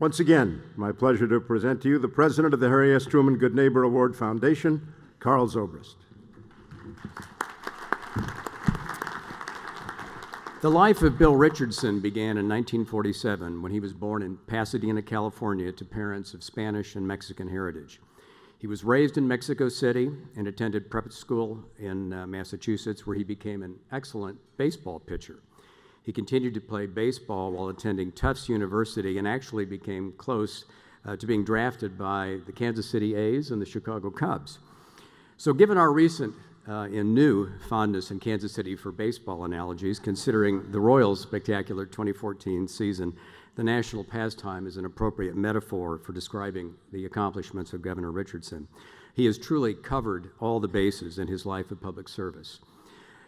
Once again, my pleasure to present to you the president of the Harry S. Truman Good Neighbor Award Foundation, Carl Zobrist. The life of Bill Richardson began in 1947 when he was born in Pasadena, California, to parents of Spanish and Mexican heritage. He was raised in Mexico City and attended prep school in Massachusetts, where he became an excellent baseball pitcher. He continued to play baseball while attending Tufts University and actually became close to being drafted by the Kansas City A's and the Chicago Cubs. So given our recent and new fondness in Kansas City for baseball analogies, considering the Royals' spectacular 2014 season, the national pastime is an appropriate metaphor for describing the accomplishments of Governor Richardson. He has truly covered all the bases in his life of public service.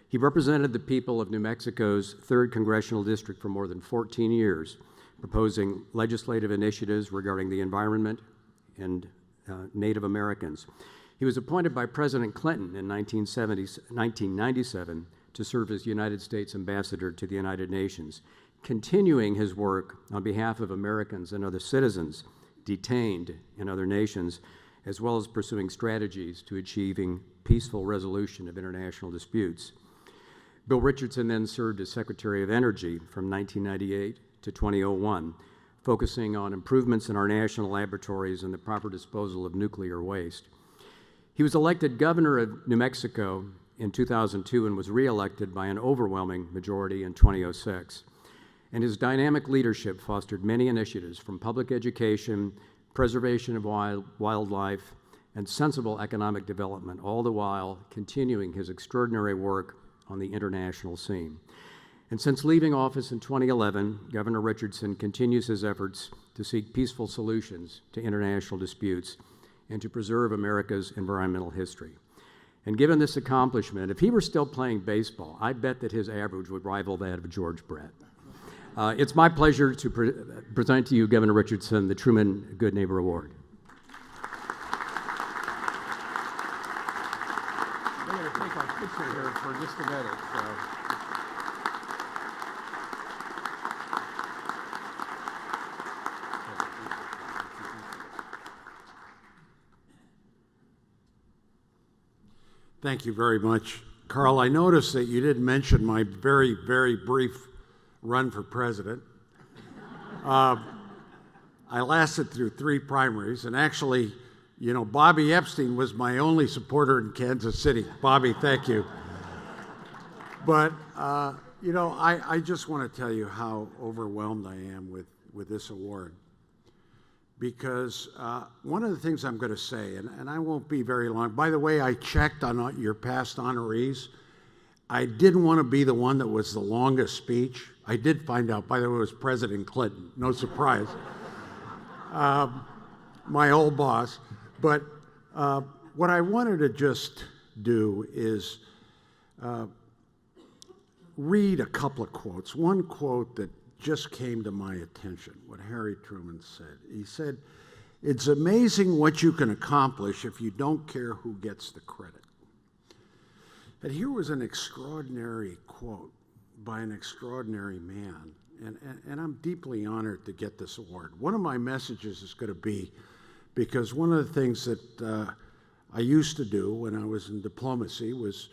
He represented the people of New Mexico's 3rd Congressional District for more than 14 years, proposing legislative initiatives regarding the environment and Native Americans. He was appointed by President Clinton in 1997 to serve as United States Ambassador to the United Nations, continuing his work on behalf of Americans and other citizens detained in other nations, as well as pursuing strategies to achieving peaceful resolution of international disputes. Bill Richardson then served as Secretary of Energy from 1998 to 2001, focusing on improvements in our national laboratories and the proper disposal of nuclear waste. He was elected governor of New Mexico in 2002 and was reelected by an overwhelming majority in 2006. And his dynamic leadership fostered many initiatives from public education, preservation of wildlife, and sensible economic development, all the while continuing his extraordinary work on the international scene. And since leaving office in 2011, Governor Richardson continues his efforts to seek peaceful solutions to international disputes and to preserve America's environmental history. And given this accomplishment, if he were still playing baseball, I bet that his average would rival that of George Brett. It's my pleasure to present to you, Governor Richardson, the Truman Good Neighbor Award. We're going to take our picture here for just a minute. Thank you very much. Carl, I noticed that you didn't mention my very, very brief run for president. I lasted through 3 primaries, and actually, you know, Bobby Epstein was my only supporter in Kansas City. Bobby, thank you. But, you know, I just want to tell you how overwhelmed I am with this award. Because one of the things I'm going to say, and I won't be very long. By the way, I checked on your past honorees. I didn't want to be the one that was the longest speech. I did find out, by the way, it was President Clinton. No surprise. My old boss. But what I wanted to just do is read a couple of quotes. One quote that just came to my attention, what Harry Truman said. He said, "It's amazing what you can accomplish if you don't care who gets the credit." And here was an extraordinary quote by an extraordinary man, and I'm deeply honored to get this award. One of my messages is going to be, because one of the things that I used to do when I was in diplomacy was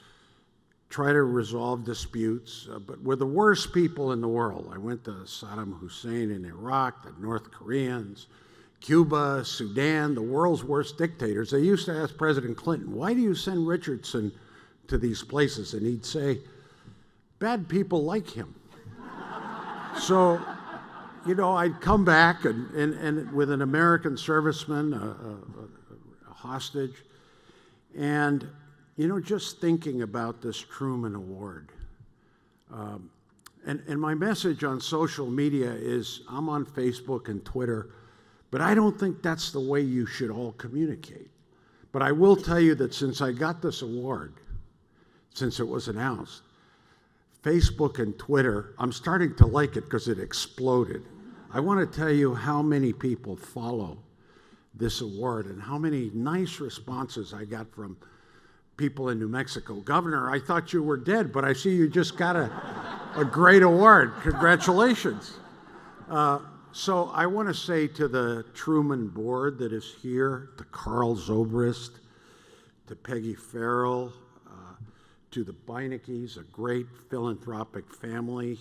try to resolve disputes, but we're the worst people in the world. I went to Saddam Hussein in Iraq, the North Koreans, Cuba, Sudan, the world's worst dictators. They used to ask President Clinton, "Why do you send Richardson to these places?" And he'd say, "Bad people like him." So, you know, I'd come back and with an American serviceman, a hostage, and you know, just thinking about this Truman Award. And my message on social media is, I'm on Facebook and Twitter, but I don't think that's the way you should all communicate. But I will tell you that since I got this award, since it was announced, Facebook and Twitter, I'm starting to like it because it exploded. I want to tell you how many people follow this award and how many nice responses I got from people in New Mexico. "Governor, I thought you were dead, but I see you just got a great award. Congratulations." So I want to say to the Truman board that is here, to Carl Zobrist, to Peggy Farrell, to the Beinecke's, a great philanthropic family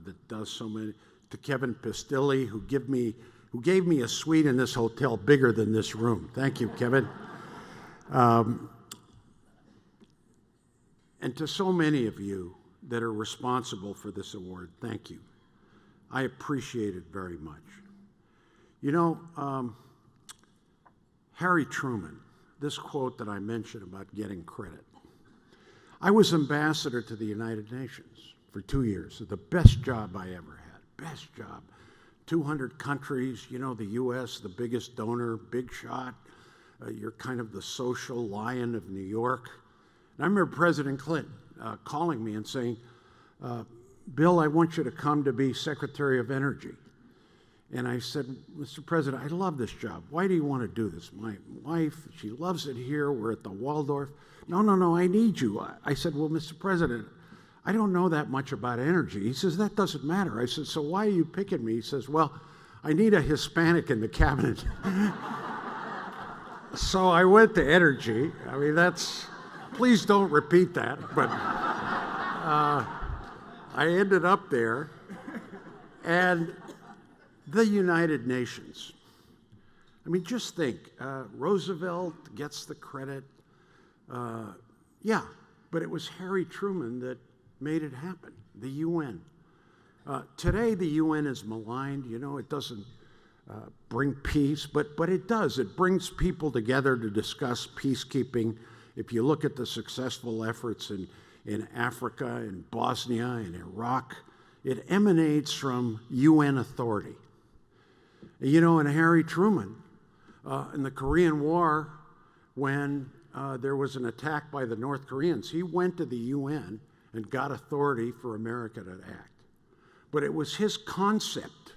that does so many, to Kevin Pistilli, who gave me a suite in this hotel bigger than this room. Thank you, Kevin. And to so many of you that are responsible for this award, thank you. I appreciate it very much. You know, Harry Truman, this quote that I mentioned about getting credit. I was ambassador to the United Nations for 2 years, the best job I ever had, best job. 200 countries, you know, the U.S., the biggest donor, big shot. You're kind of the social lion of New York. And I remember President Clinton calling me and saying, Bill, I want you to come to be Secretary of Energy. And I said, Mr. President, I love this job. Why do you want to do this? My wife, she loves it here. We're at the Waldorf. No, I need you. I said, well, Mr. President, I don't know that much about energy. He says, that doesn't matter. I said, so why are you picking me? He says, well, I need a Hispanic in the cabinet. So I went to energy. I mean, please don't repeat that. But I ended up there. And the United Nations. I mean, just think, Roosevelt gets the credit. Yeah, but it was Harry Truman that made it happen, the UN. Today, the UN is maligned. You know, it doesn't bring peace, but it does. It brings people together to discuss peacekeeping. If you look at the successful efforts in Africa, in Bosnia, in Iraq, it emanates from UN authority. You know, and Harry Truman, in the Korean War, when there was an attack by the North Koreans, he went to the UN and got authority for America to act. But it was his concept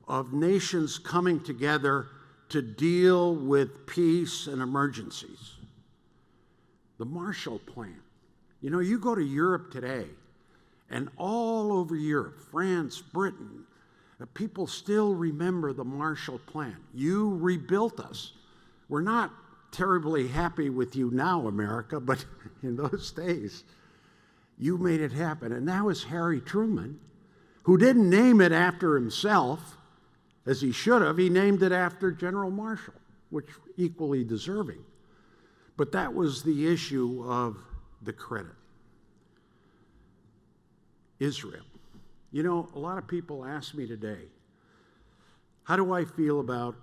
of nations coming together to deal with peace and emergencies. The Marshall Plan. You know, you go to Europe today, and all over Europe, France, Britain, people still remember the Marshall Plan. You rebuilt us. We're not terribly happy with you now, America, but in those days, you made it happen. And that was Harry Truman, who didn't name it after himself, as he should have. He named it after General Marshall, which equally deserving. But that was the issue of the credit. Israel. You know, a lot of people ask me today, how do I feel about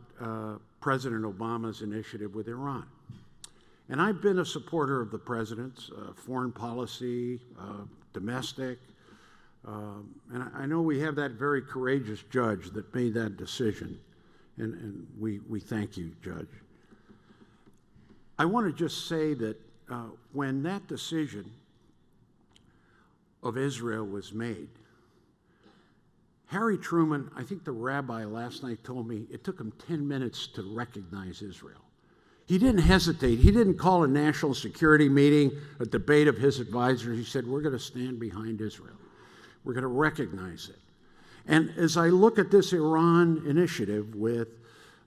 President Obama's initiative with Iran? And I've been a supporter of the president's foreign policy, domestic, and I know we have that very courageous judge that made that decision, and we thank you, Judge. I want to just say that when that decision of Israel was made, Harry Truman, I think the rabbi last night told me it took him 10 minutes to recognize Israel. He didn't hesitate. He didn't call a national security meeting, a debate of his advisors. He said, we're going to stand behind Israel. We're going to recognize it. And as I look at this Iran initiative with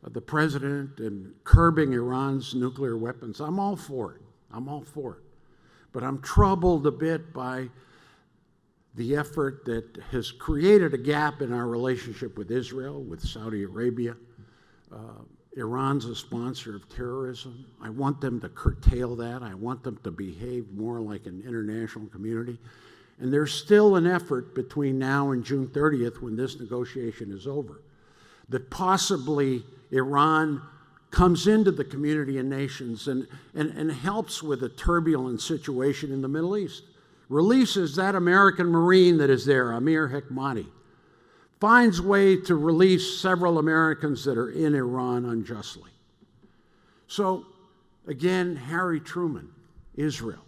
the president and curbing Iran's nuclear weapons, I'm all for it. I'm all for it. But I'm troubled a bit by the effort that has created a gap in our relationship with Israel, with Saudi Arabia. Iran's a sponsor of terrorism. I want them to curtail that. I want them to behave more like an international community. And there's still an effort between now and June 30th, when this negotiation is over, that possibly Iran comes into the community of nations and helps with a turbulent situation in the Middle East. Releases that American Marine that is there, Amir Hekmati. Finds way to release several Americans that are in Iran unjustly. So, again, Harry Truman, Israel,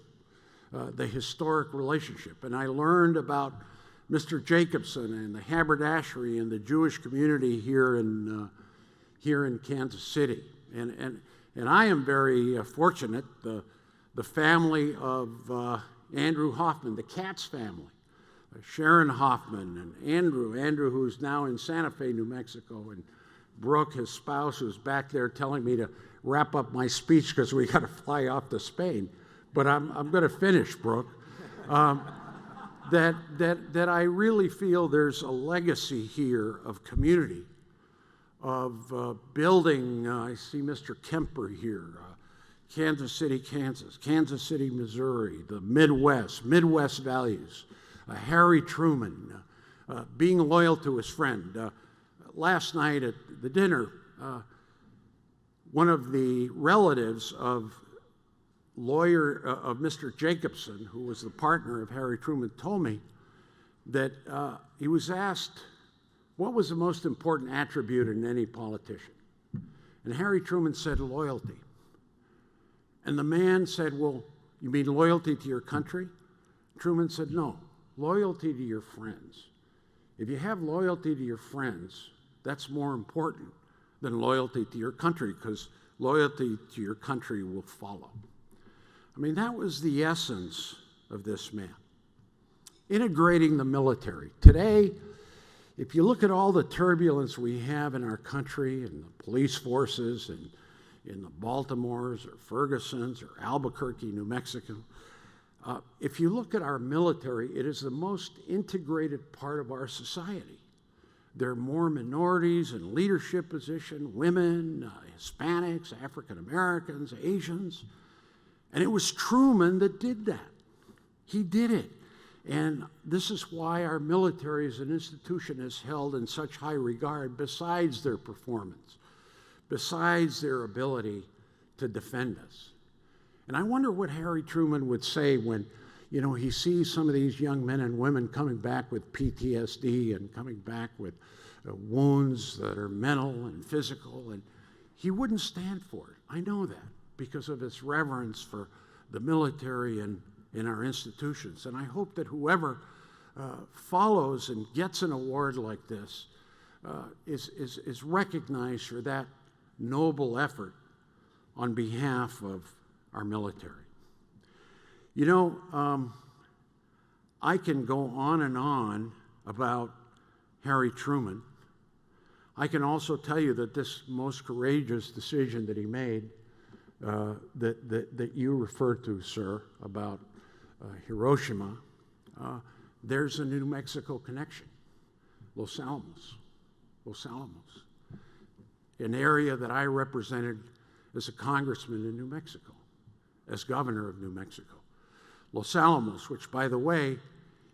the historic relationship. And I learned about Mr. Jacobson and the haberdashery and the Jewish community here in Kansas City. And I am very fortunate. The family of Andrew Hoffman, the Katz family, Sharon Hoffman and Andrew who's now in Santa Fe, New Mexico, and Brooke, his spouse, who's back there telling me to wrap up my speech because we got to fly off to Spain. But I'm going to finish, Brooke. That I really feel there's a legacy here of community, of building. I see Mr. Kemper here, Kansas City, Kansas, Kansas City, Missouri, the Midwest values, Harry Truman, being loyal to his friend. Last night at the dinner, one of the relatives of Mr. Jacobson, who was the partner of Harry Truman, told me that he was asked what was the most important attribute in any politician. And Harry Truman said loyalty. And the man said, well, you mean loyalty to your country? Truman said, no, loyalty to your friends. If you have loyalty to your friends, that's more important than loyalty to your country, because loyalty to your country will follow. I mean, that was the essence of this man. Integrating the military. Today, if you look at all the turbulence we have in our country, and the police forces, and in the Baltimores or Fergusons or Albuquerque, New Mexico, if you look at our military, it is the most integrated part of our society. There are more minorities in leadership position, women, Hispanics, African Americans, Asians. And it was Truman that did that. He did it. And this is why our military as an institution is held in such high regard, besides their performance, besides their ability to defend us. And I wonder what Harry Truman would say when, he sees some of these young men and women coming back with PTSD and coming back with wounds that are mental and physical, and he wouldn't stand for it. I know that because of his reverence for the military and in our institutions. And I hope that whoever follows and gets an award like this is recognized for that noble effort on behalf of our military. I can go on and on about Harry Truman. I can also tell you that this most courageous decision that he made, that you referred to, sir, about Hiroshima, there's a New Mexico connection. Los Alamos, an area that I represented as a congressman in New Mexico, as governor of New Mexico. Los Alamos, which, by the way,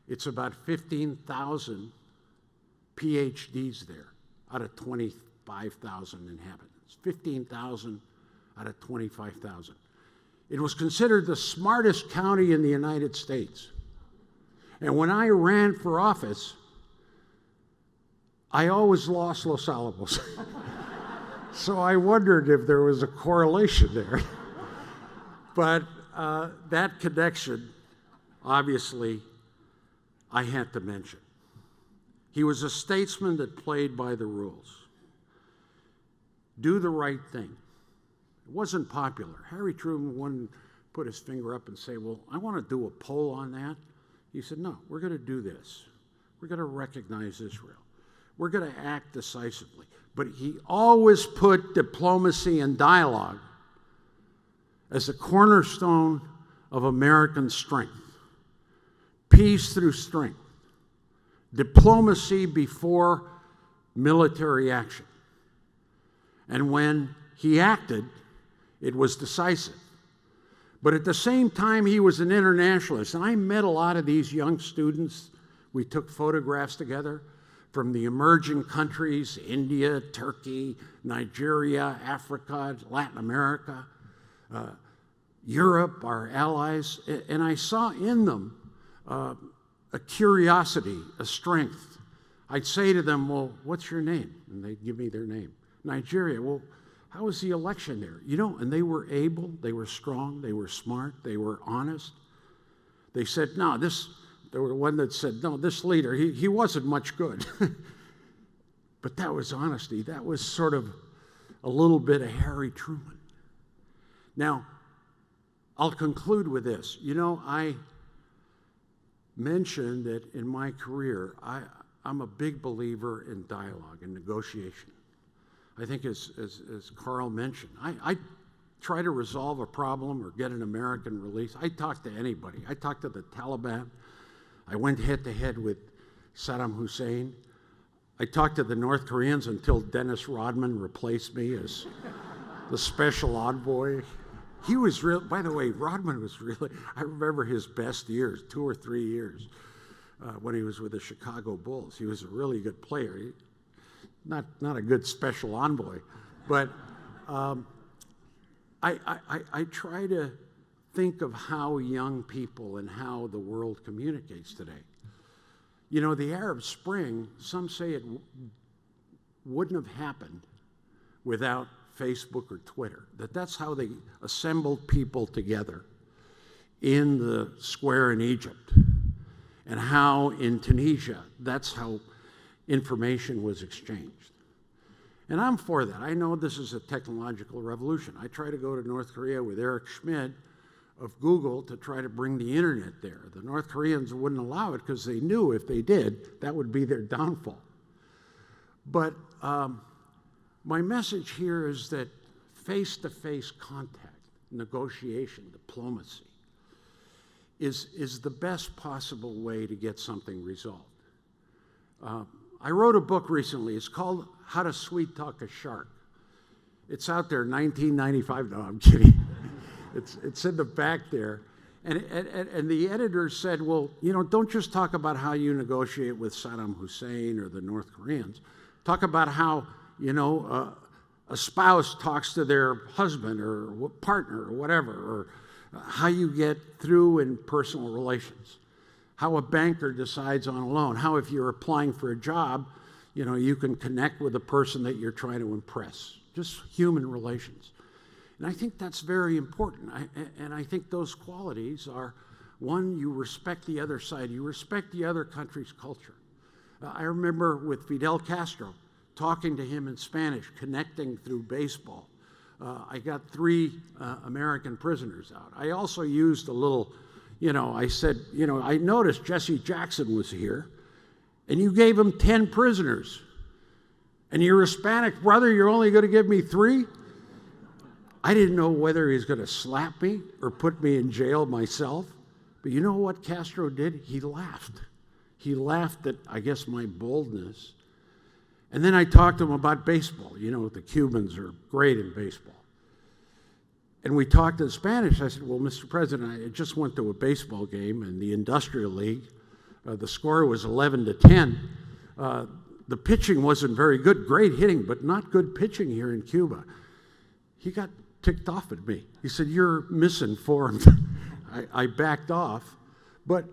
it's about 15,000 PhDs there out of 25,000 inhabitants. 15,000 out of 25,000. It was considered the smartest county in the United States. And when I ran for office, I always lost Los Alamos. So I wondered if there was a correlation there. But that connection, obviously, I had to mention. He was a statesman that played by the rules. Do the right thing. It wasn't popular. Harry Truman wouldn't put his finger up and say, well, I want to do a poll on that. He said, no, we're going to do this. We're going to recognize Israel. We're going to act decisively. But he always put diplomacy and dialogue as a cornerstone of American strength. Peace through strength. Diplomacy before military action. And when he acted, it was decisive. But at the same time, he was an internationalist. And I met a lot of these young students. We took photographs together from the emerging countries, India, Turkey, Nigeria, Africa, Latin America, Europe, our allies. And I saw in them a curiosity, a strength. I'd say to them, well, what's your name? And they'd give me their name. Nigeria. Well, how was the election there? And they were able, they were strong, they were smart, they were honest. They said, there were one that said, no, this leader, he wasn't much good. But that was honesty. That was sort of a little bit of Harry Truman. Now, I'll conclude with this. mention that in my career, I'm a big believer in dialogue and negotiation. I think as Carl mentioned, I try to resolve a problem or get an American release. I talk to anybody. I talked to the Taliban. I went head-to-head with Saddam Hussein. I talked to the North Koreans until Dennis Rodman replaced me as the special envoy. He was real, by the way, Rodman was really, I remember his best years, 2 or 3 years, when he was with the Chicago Bulls. He was a really good player. Not a good special envoy, but I try to think of how young people and how the world communicates today. You know, the Arab Spring, some say it wouldn't have happened without Facebook or Twitter. That's how they assembled people together in the square in Egypt, and how in Tunisia, that's how information was exchanged. And I'm for that. I know this is a technological revolution. I try to go to North Korea with Eric Schmidt of Google to try to bring the internet there. The North Koreans wouldn't allow it because they knew if they did, that would be their downfall. But my message here is that face-to-face contact, negotiation, diplomacy is the best possible way to get something resolved. I wrote a book recently. It's called How to Sweet Talk a Shark. It's out there, 1995. No, I'm kidding. It's in the back there. And the editor said, well, you know, don't just talk about how you negotiate with Saddam Hussein or the North Koreans. Talk about how, you know, a spouse talks to their husband or partner or whatever, or how you get through in personal relations, how a banker decides on a loan, how if you're applying for a job, you know, you can connect with the person that you're trying to impress, just human relations. And I think that's very important. And I think those qualities are, one, you respect the other side, you respect the other country's culture. I remember with Fidel Castro, talking to him in Spanish, connecting through baseball. I got 3 American prisoners out. I also used a little, you know, I said, you know, I noticed Jesse Jackson was here, and you gave him 10 prisoners. And your Hispanic brother, you're only going to give me 3? I didn't know whether he was going to slap me or put me in jail myself. But you know what Castro did? He laughed. He laughed at, I guess, my boldness. And then I talked to him about baseball. You know, the Cubans are great in baseball. And we talked in Spanish. I said, well, Mr. President, I just went to a baseball game in the Industrial League. The score was 11-10. The pitching wasn't very good. Great hitting, but not good pitching here in Cuba. He got ticked off at me. He said, you're misinformed. I backed off. But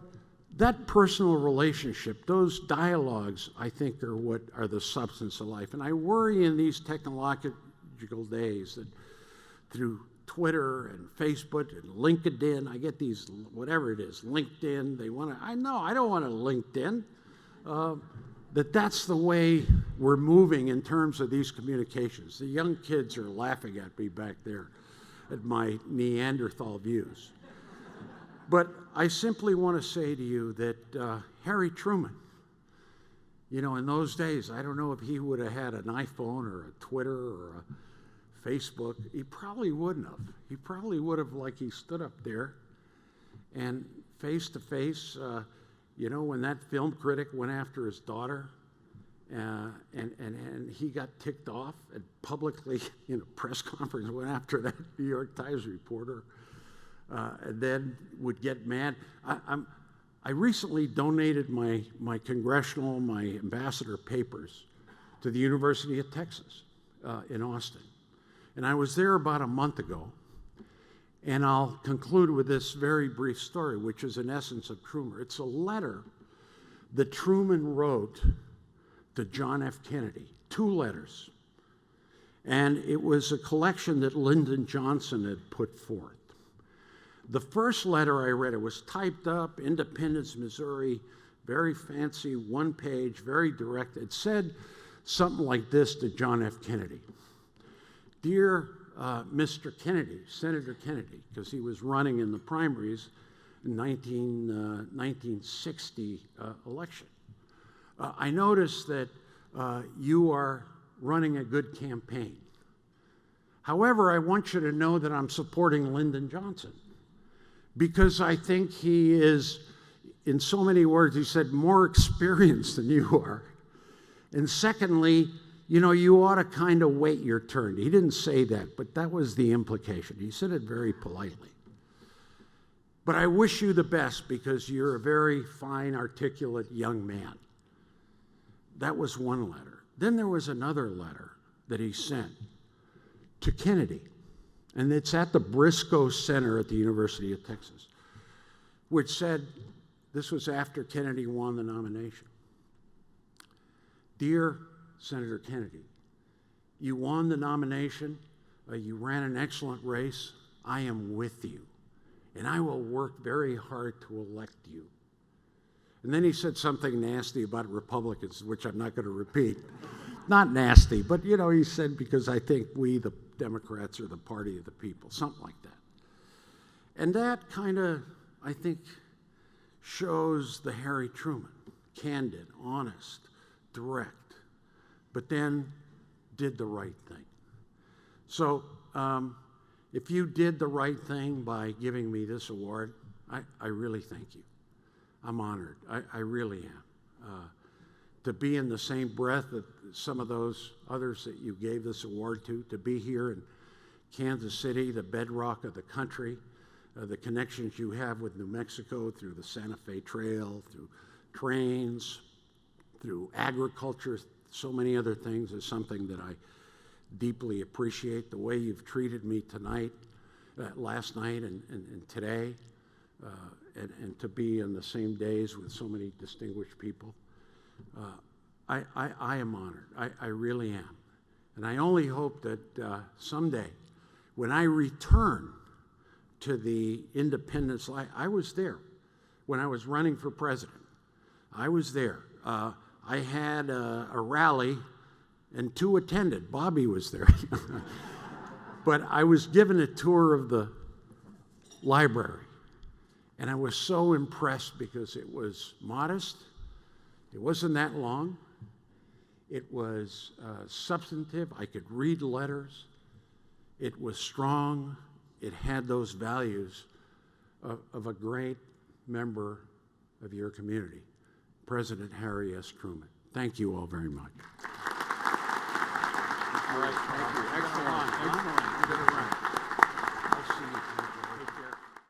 that personal relationship, those dialogues, I think, are what are the substance of life. And I worry in these technological days that through Twitter and Facebook and LinkedIn, I get these, whatever it is, LinkedIn, they want to, I don't want a LinkedIn. That's the way we're moving in terms of these communications. The young kids are laughing at me back there at my Neanderthal views. But I simply want to say to you that Harry Truman, you know, in those days, I don't know if he would have had an iPhone or a Twitter or a Facebook. He probably wouldn't have. He probably would have, like, he stood up there and face to face, you know, when that film critic went after his daughter and he got ticked off and publicly, in a press conference, went after that New York Times reporter, and then would get mad. I recently donated my congressional, my ambassador papers to the University of Texas in Austin. And I was there about a month ago. And I'll conclude with this very brief story, which is an essence of Truman. It's a letter that Truman wrote to John F. Kennedy, 2 letters. And it was a collection that Lyndon Johnson had put forth. The first letter I read, it was typed up, Independence, Missouri, very fancy, 1 page, very direct. It said something like this to John F. Kennedy. Dear Mr. Kennedy, Senator Kennedy, because he was running in the primaries 1960 election. I noticed that you are running a good campaign. However, I want you to know that I'm supporting Lyndon Johnson because I think he is, in so many words, he said, more experienced than you are. And secondly, you know, you ought to kind of wait your turn. He didn't say that, but that was the implication. He said it very politely. But I wish you the best because you're a very fine, articulate young man. That was one letter. Then there was another letter that he sent to Kennedy, and it's at the Briscoe Center at the University of Texas, which said, this was after Kennedy won the nomination. Dear Senator Kennedy, you won the nomination, you ran an excellent race, I am with you, and I will work very hard to elect you. And then he said something nasty about Republicans, which I'm not going to repeat. Not nasty, but you know, he said, because I think we, the Democrats, are the party of the people, something like that. And that kind of, I think, shows the Harry Truman, candid, honest, direct, but then did the right thing. So if you did the right thing by giving me this award, I really thank you. I'm honored. I really am. To be in the same breath that some of those others that you gave this award to be here in Kansas City, the bedrock of the country, the connections you have with New Mexico through the Santa Fe Trail, through trains, through agriculture, so many other things, is something that I deeply appreciate. The way you've treated me tonight, last night and today, and to be in the same days with so many distinguished people. I am honored. I really am. And I only hope that someday, when I return to the independence life, I was there when I was running for president. I was there. I had a rally and 2 attended. Bobby was there. But I was given a tour of the library. And I was so impressed because it was modest. It wasn't that long. It was substantive. I could read letters. It was strong. It had those values of a great member of your community, President Harry S. Truman. Thank you all very much. All right, thank you. Excellent. Excellent. You did it right.